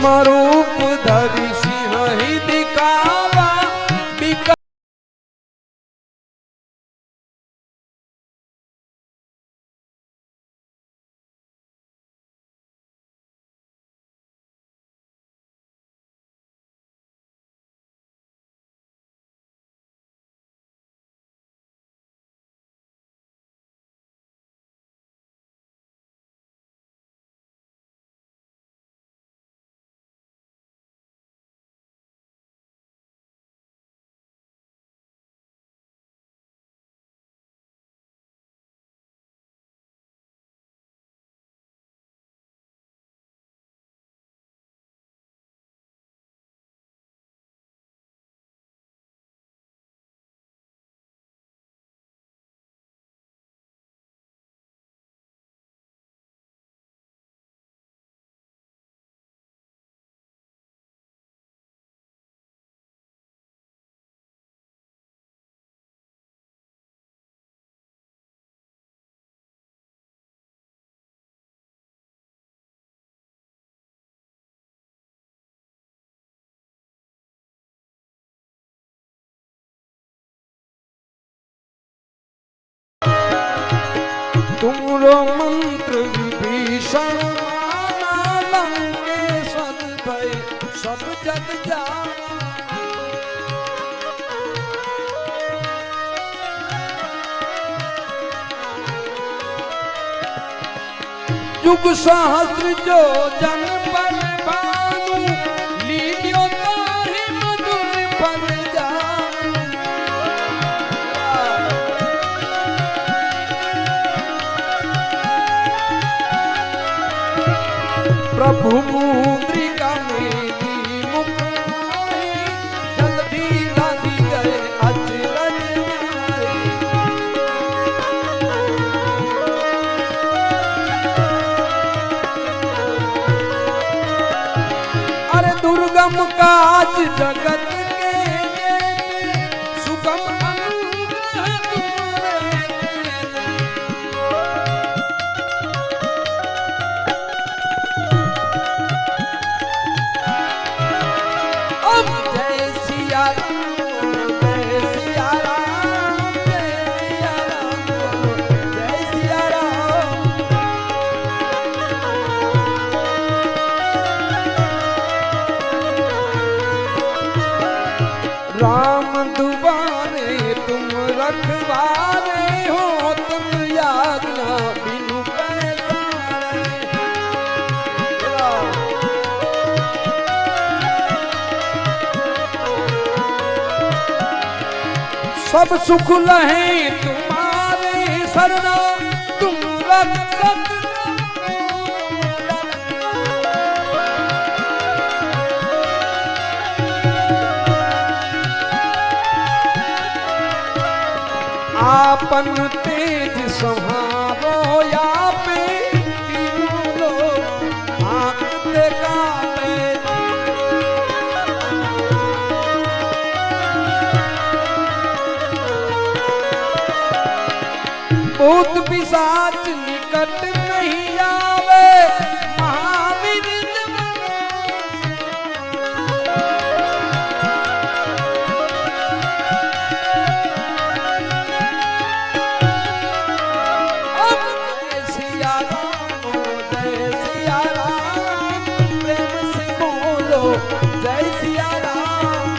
भीष्म रूप धरि सिंह ही दिखावा तुमरो मंत्र विभीषण माना लंकेश्वर भय सब जग जाना। युग सहस्र जो जन पर भानु लील्यो ताहि मधुर फल जानु। प्रभु मुद्रिका मेरी मुख माही जल्दी लादी गए अचरज माही। अरे दुर्गम काज जगत के सुगम अनुग्रह तुम्हारे। जय सिया राम जय सिया राम जय सिया राम जय सिया राम। राम दुबारे तुम रखवारे हो तुम याज्ञा बिनु पैसारे। सब सुख लहे तुम्हारे शरणा तुम रक्षक। आपन तेज संहारो या पे तीनों लोग आंखते कापे। भूत पिशाच निकट नहीं आवे महावीर सिया राम प्रेम से बोलो जय सिया राम।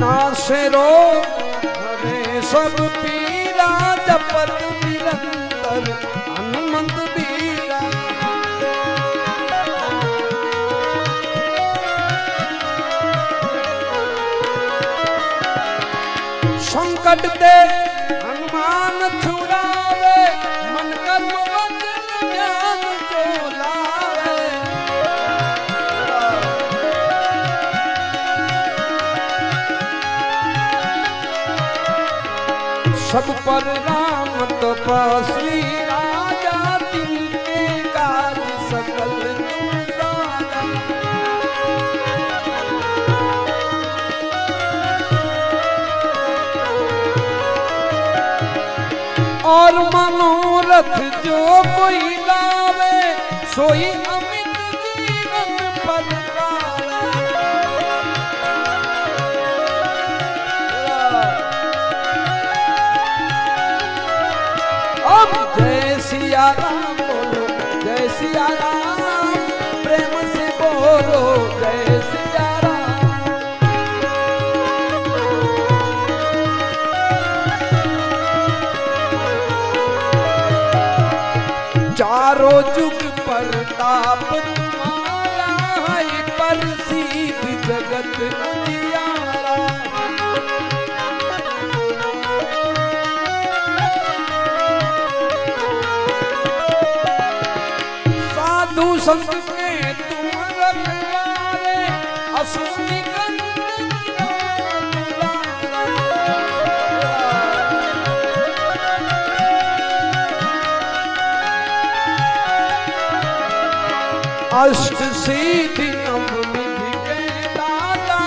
नासे रोग हरे सब पीरा जपत निरंतर हनुमंत बीरा। संकट ते हनुमान छुड़ावे मन कर्म वचन ज्ञान को लावे। सब पर राम तपस्वी राजा तिनके काज सकल तुम साजा। और मनोरथ जो कोई लावे सोई अमित जीवन पद पावे। अब जय सिया राम बोलो, जय सिया राम, प्रेम से बोलो जय सिया राम। चारों जुग प्रताप तुम्हारा है, प्रसिद्ध जगत उजियारा। साधु संत के तुम रखवारे, असुर अष्ट सिद्धि नवनिधि के दाता,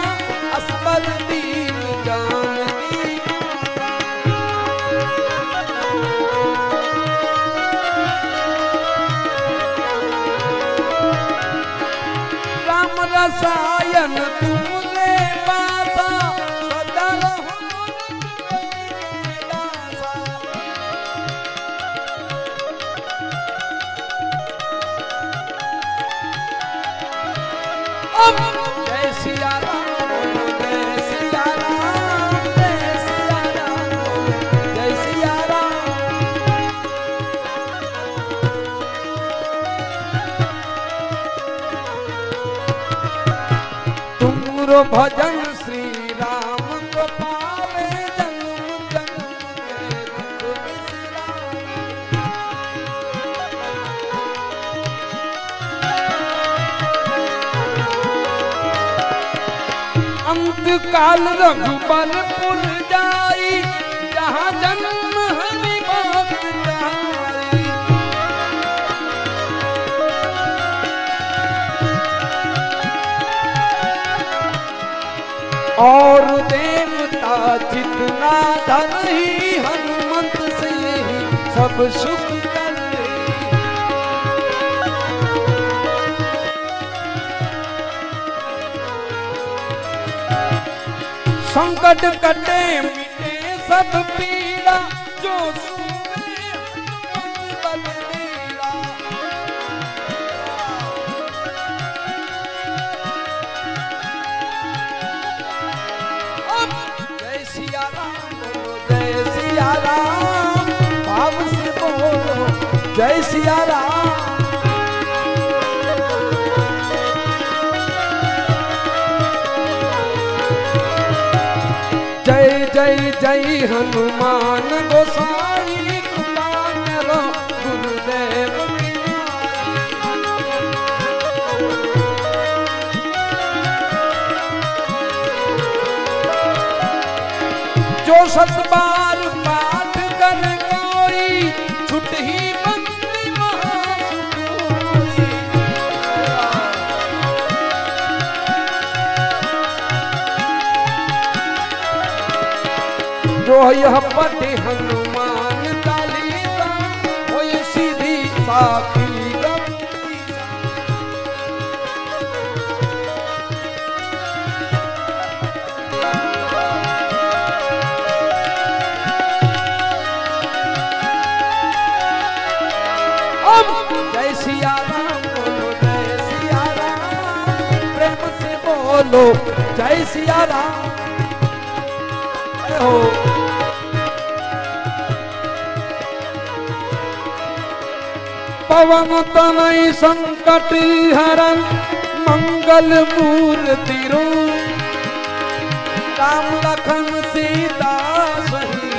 असबर दीन जानकी। राम रसायन तुमने पासा, सदा रहो दासा। जय सिया राम बोलो, जय सिया राम, जय सिया राम बोलो, जय सिया राम। तुमरो भजन श्री राम को पावे, जन्म जन्म के दुख बिसरावे। अंत काल रघुबरपुर जाई, जहाँ जन्म हरि भक्त जाई। और देवता जितना धन ही, हनुमंत से ही सब सुख कर। संकट कटे मिटे सब पीड़ा, जो सुने हनुमत बलबीरा। अब जय सिया राम बोलो, जय सिया राम, भाव से बोलो जय सिया राम। जय जय जय हनुमान गोसाई, कृपा करो गुरुदेव की नाई। जो 7 बार पाठ कर कोई, छुट ही बंदी महासुख होई। जो यह पढ़े हनुमान चालीसा, होय सीधी साखी गंभीरा। अब जय सिया राम बोलो, जय सिया राम, प्रेम से बोलो जय सिया राम। हो पवन तनय संकट हरन, मंगल मूर्ति रूप। राम लखन सीता सही,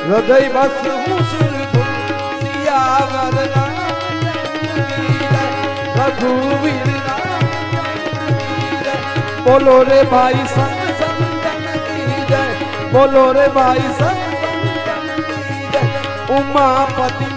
हृदय बसहु सुरभूप। सियावर रामचंद्र की जय, रघुवीर रामचंद्र की जय। बोलो रे भाई संग संतन की जय, बोलो रे भाई संग संतन की जय। उमापति